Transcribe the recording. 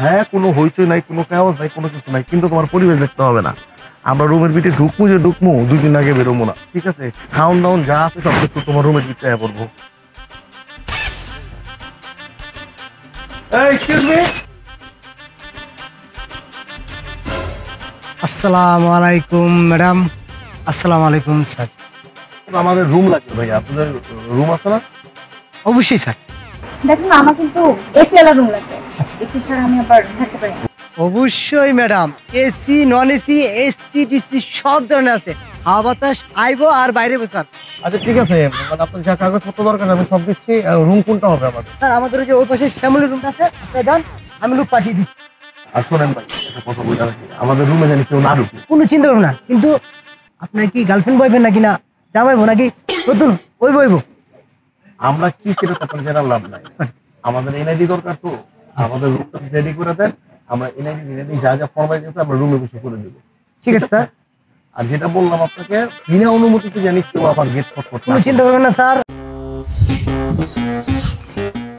হ্যাঁ, কোনো হইচই নাই, কোনো কাগজ নাই, কোনো কিছু নাই, কিন্তু তোমার পরিবেশ দেখতে হবে না। আমরা রুমের ভিতরে ঢুকমু 2 দিন আগে বেরোবো না, ঠিক আছে? খাউন দাউন যা আছে সব কিছু তোমার রুমের ভিতরে পড়বো। Excuse me. আসসালামু আলাইকুম ম্যাডাম। আসসালামু আলাইকুম স্যার। আমাদের রুম লাগবে ভাইয়া, আপনাদের রুম আছে না? অবশ্যই স্যার। দেখুন না, আমার কিন্তু এসি ওয়ালা রুম লাগবে। এসি ছাড়া আমি আবার থাকতে পারি না। অবশ্যই madam, AC non AC ST DC সব ধরনের আছে। হাওয়া বাতাস আইবো আর বাইরে স্যার। আচ্ছা ঠিক আছে, মানে আপনার যা কাগজপত্র দরকার আমি সব দিচ্ছি। রুম কোনটা হবে আমাদের? স্যার আমাদের ওই যে ওই পাশে শ্যামলী রুমটা আছে, আপনি যান, আমি লোক পাঠিয়ে দিচ্ছি। আর শোনেন ভাই, একটা কথা বলে রাখি, আমাদের রুমে জানি কেউ না ঢুকে। কোনো চিন্তা করবেন না, কিন্তু আপনার কি গার্লফ্রেন্ড বয়ফ্রেন্ড নাকি না জামাইবো নাকি নতুন ওই বইবো? আমরা কি সেটা তখন জেনার লাভ নাই। আমাদের এনআইডি দরকার, তো আমাদের রুমটা রেডি করে দেন। আমরা এনআইডি যা যা ফরমালিটি আছে আমরা রুমে বসে করে দেবো। ঠিক আছে স্যার। আর যেটা বললাম আপনাকে, বিনা অনুমতিতে জানি কেউ আবার গেট খটখট না কোনো করে। চিন্তা করবেন না স্যার।